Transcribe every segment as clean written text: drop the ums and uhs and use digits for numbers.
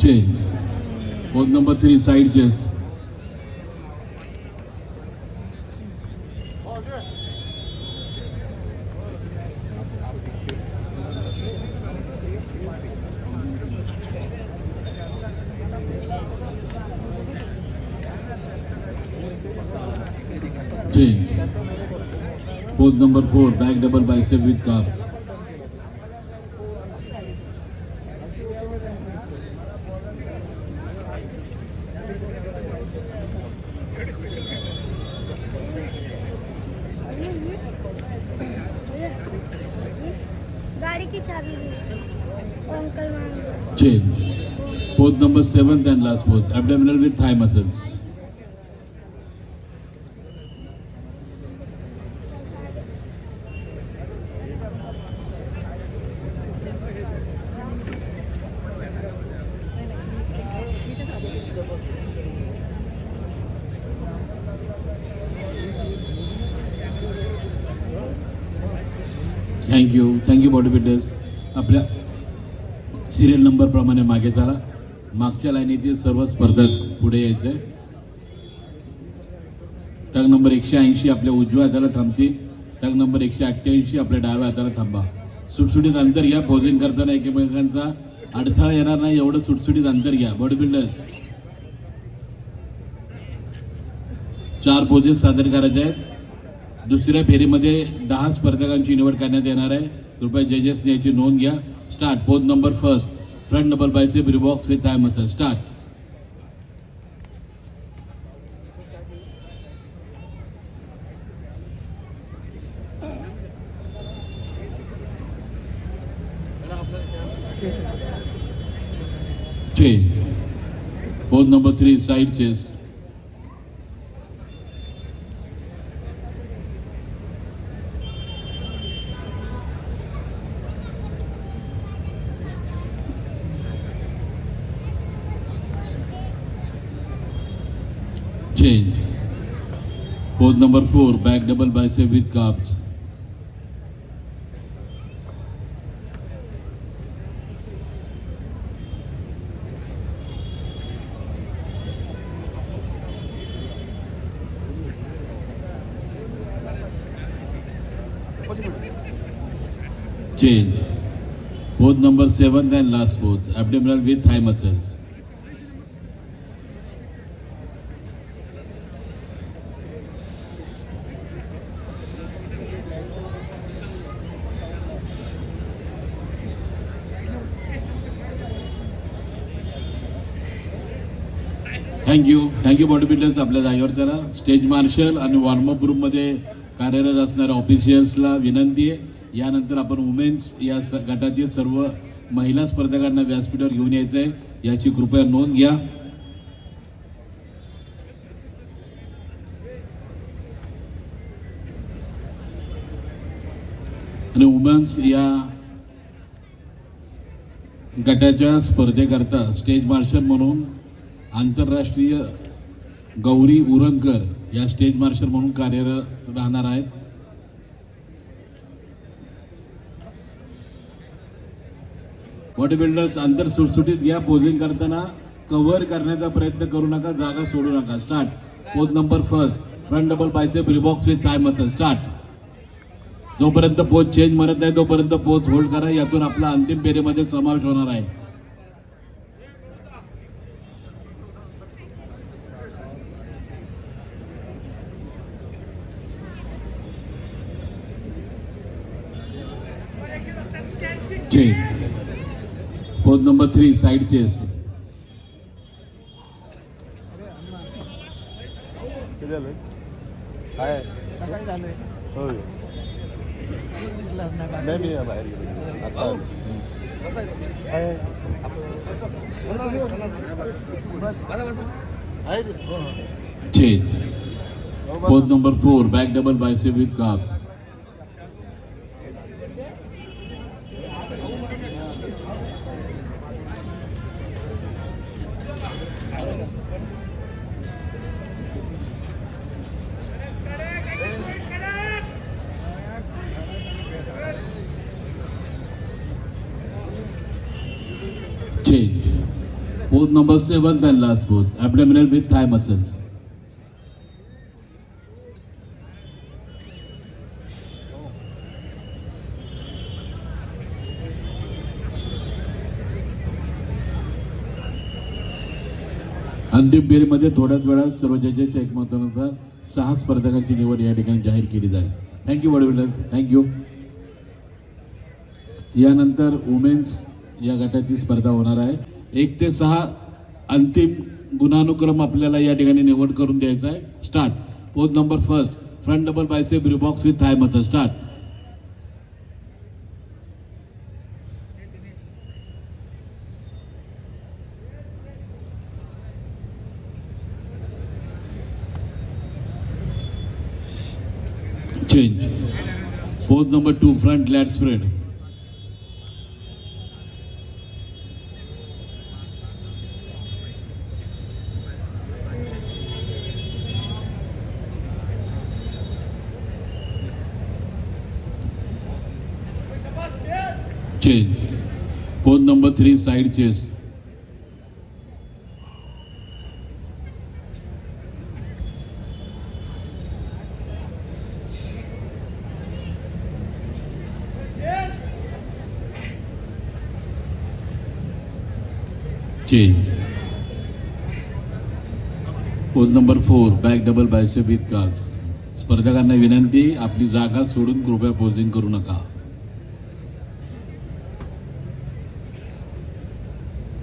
Change. Pose number 3, side chest. Change. Pose number 4, back double bicep with calves. गाड़ी की चाबी uncle मांग Change. Pose number 7th and last pose, abdominal with thigh muscles. Thank you body builders. आपल्या serial नंबरप्रमाणे मागे चला. मागच्या लाईनीतील सर्व स्पर्धक पुढे यायचे. टग नंबर 180 आपल्या उजव्या हाताला थांबतील. टग नंबर 188 आपल्या डाव्या हाताला थांबा. सुटसुटीत अंतर घ्या. पोजिंग करताना एकमेकांचा अडथळा येणार नाही एवढं सुटसुटीत अंतर घ्या. बॉडी बिल्डर्स 4 पोजेस सादर करायचे आहेत. दुसऱ्या फेरीमध्ये 10 स्पर्धकांची निवड करण्यात येणार आहे. कृपया जजेसने याची नोंद घ्या. Start. Pose number 1, front double bicep rib box with thigh muscle. Start. Change. Pose number 3, side chest. Change. Pose number 4, back double bicep with calves. Change. Pose number 7th and last pose, abdominal with thigh muscles. Thank you body builders. आपल्या जागेवर त्याला stage marshal आणि warm up रूममध्ये कार्यरत असणाऱ्या ऑफिशियल्सला विनंती आहे, यानंतर आपण वुमेन्स या गटातील सर्व महिला स्पर्धकांना व्यासपीठावर घेऊन यायचं आहे, याची कृपया नोंद घ्या. आणि वुमेन्स या गटाच्या स्पर्धेकरता स्टेज मार्शल म्हणून आंतरराष्ट्रीय गौरी उरणकर या स्टेज मार्शल म्हणून कार्यरत राहणार आहेत. बॉडी बिल्डर्स अंतर सुटसुटीत घ्या. पोजिंग करताना कव्हर करण्याचा प्रयत्न करू नका, जागा सोडू नका. Start. Pose number 1, front double bicep rib box with thigh muscle. Start. जोपर्यंत पोज चेंज म्हणत नाही तोपर्यंत पोज होल्ड करा. यातून आपला अंतिम फेरीमध्ये समावेश होणार आहे. Pose number 3, side chest. Change. Pose number 4, back double bicep with calves. Change. Pose number 7th and last pose, abdominal with thigh muscles. अंतिम फेरीमध्ये थोड्याच वेळात सर्व जजेसच्या एकमतानुसार 6 स्पर्धकांची निवड या ठिकाणी जाहीर केली जाईल. Thank you body builders, thank you. यानंतर वुमेन्स या गटाची स्पर्धा होणार आहे. 1 ते 6 अंतिम गुणानुक्रम आपल्याला या ठिकाणी निवड करून द्यायचा आहे. Start. Pose number first, front double bicep rib box with thigh muscle. Start. Change. Pose number 2, front lat spread. Change. Pose number 3, side chest. Change. Pose number 4, back double bicep with calls. स्पर्धकांना विनंती, आपली जागा सोडून कृपया posing करू नका.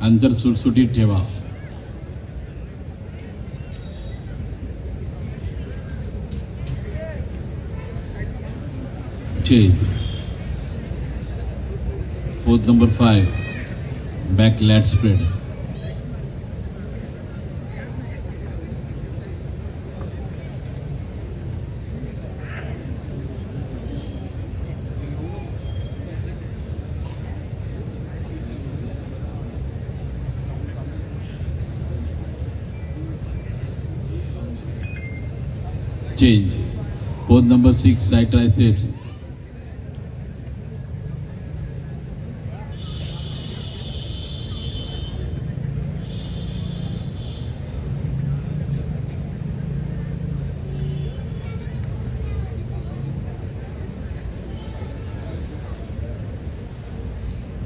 अंतर सुटसुटीत ठेवा. Change. Pose number 5, back lat spread. Change. Pose number 6, side triceps.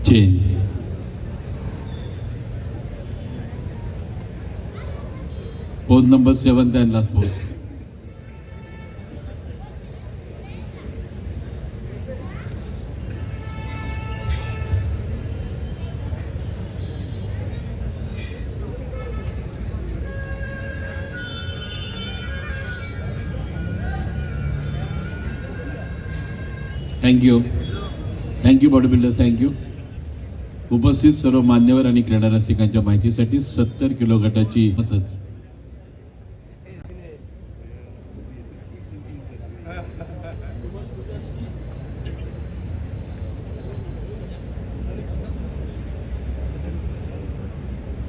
Change. Pose number 7th and last pose. Thank you body builder, thank you. उपस्थित सर्व मान्यवर आणि क्रीडा रसिकांच्या माहितीसाठी 70 किलो गटाची असच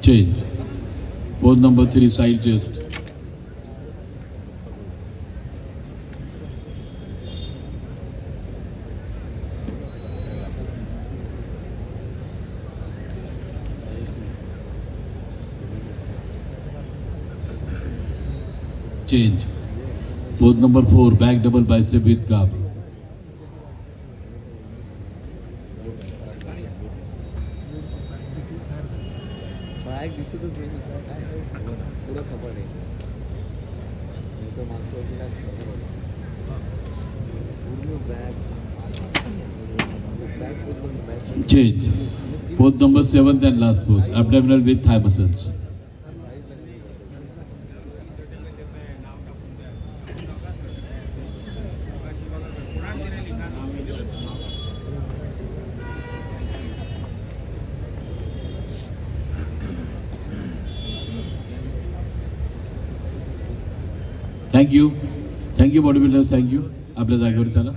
change. Pose number 3, side chest. Change. Pose number 4, back double bicep with calf. Bag दिसतच नाही पुरा सपाट आहे. पूर्ण bag. Change. Pose number 7th and last pose, abdominal with thigh muscles. Thank you body builders, thank you. आपल्या जागेवर चला.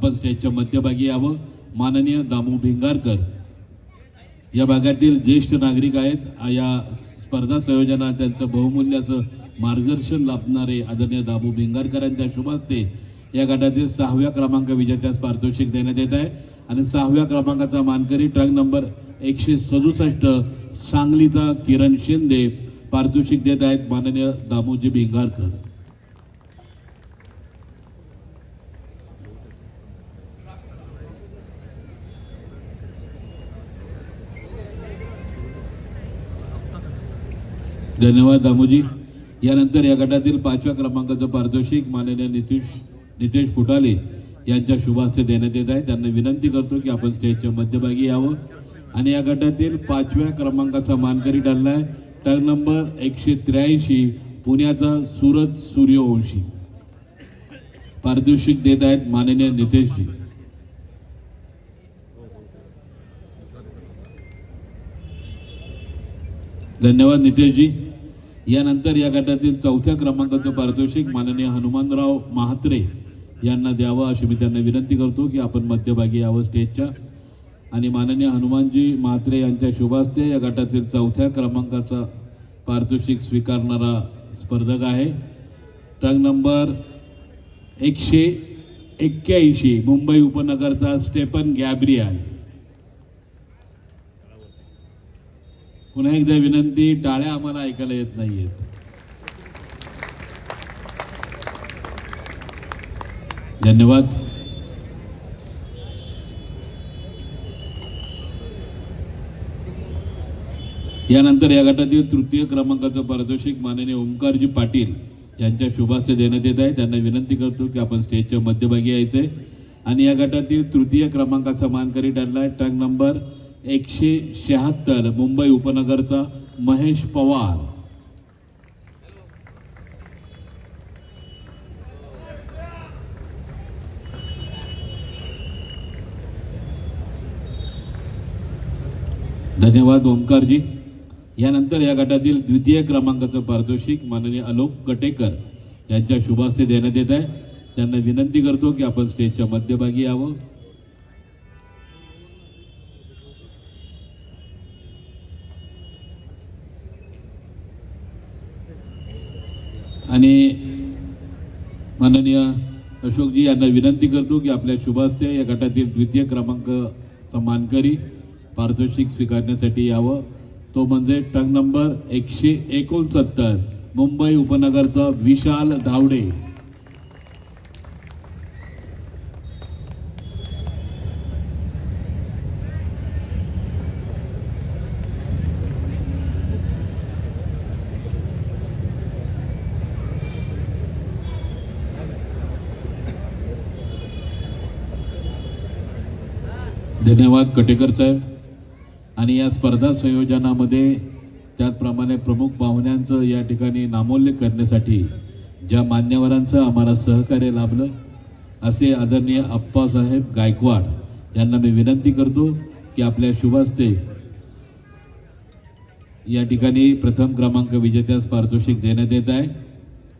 आपण स्टेजच्या मध्यभागी यावं. माननीय दामू भिंगारकर या भागातील ज्येष्ठ नागरिक आहेत. या स्पर्धा संयोजना त्यांचं बहुमूल्य मार्गदर्शन लाभणारे आदरणीय दामू भिंगारकरांच्या शुभ हस्ते या गटातील 6व्या क्रमांक विजेत्यास पारितोषिक देण्यात येत आहे. आणि 6व्या क्रमांकाचा मानकरी ट्रक नंबर 167 सांगलीचा किरण शिंदे पारितोषिक देत आहेत माननीय दामूजी भिंगारकर. धन्यवाद दामूजी. यानंतर या गटातील 5व्या क्रमांकाचं पारितोषिक माननीय नितेश फुटाले यांच्या शुभ हस्ते देण्यात येत आहे. त्यांना विनंती करतो की आपण स्टेजच्या मध्यभागी यावं. आणि या गटातील 5व्या क्रमांकाचा मानकरी ठरलाय ट्रक नंबर 183 पुण्याचा सूरज सूर्यवंशी. पारितोषिक देत आहेत माननीय नितेशजी. धन्यवाद नितेशजी. यानंतर या गटातील 4थ्या क्रमांकाचं पारितोषिक माननीय हनुमानराव महात्रे यांना द्यावं अशी मी त्यांना विनंती करतो की आपण मध्यभागी यावं स्टेजच्या. आणि माननीय हनुमानजी म्हात्रे यांच्या शुभ हस्ते या गटातील 4थ्या क्रमांकाचा पारितोषिक स्वीकारणारा स्पर्धक आहे ट्रक नंबर 181 मुंबई उपनगरचा स्टेफन गॅब्रियल. पुन्हा एकदा विनंती, टाळ्या आम्हाला ऐकायला येत नाहीयेत. धन्यवाद. यानंतर या गटातील 3य क्रमांकाचं पारितोषिक माननीय ओमकारजी पाटील यांच्या शुभ हस्ते देण्यात येत आहे. त्यांना विनंती करतो की आपण स्टेजच्या मध्यभागी यायचंय. आणि या गटातील 3य क्रमांकाचा मानकरी ठरलाय ट्रक नंबर 176 मुंबई उपनगरचा महेश पवार. धन्यवाद ओमकारजी. यानंतर या गटातील 2य क्रमांकाचं पारितोषिक माननीय आलोक कटेकर यांच्या शुभ हस्ते देण्यात येत आहे. त्यांना विनंती करतो की आपण स्टेजच्या मध्यभागी यावं. आणि माननीय अशोकजी यांना विनंती करतो की आपल्या शुभ हस्ते या गटातील 2य क्रमांकाचा मानकरी पारितोषिक स्वीकारण्यासाठी यावं. तो म्हणजे ट्रक नंबर 169 मुंबई उपनगरचा विशाल धावडे. धन्यवाद कटेकर साहेब. आणि या स्पर्धा संयोजनामध्ये त्याचप्रमाणे प्रमुख पाहुण्यांचं या ठिकाणी नामोल्लेख करण्यासाठी ज्या मान्यवरांचं आम्हाला सहकार्य लाभलं असे आदरणीय अप्पासाहेब गायकवाड यांना मी विनंती करतो की आपल्या शुभ हस्ते या ठिकाणी प्रथम क्रमांक विजेत्यास पारितोषिक देण्यात येत आहे.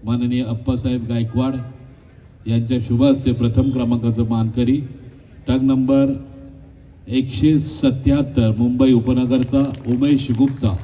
माननीय अप्पासाहेब गायकवाड यांच्या शुभ हस्ते प्रथम क्रमांकाचं मानकरी ट्रक नंबर 177 मुंबई उपनगरचा उमेश गुप्ता.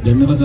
धन्यवाद.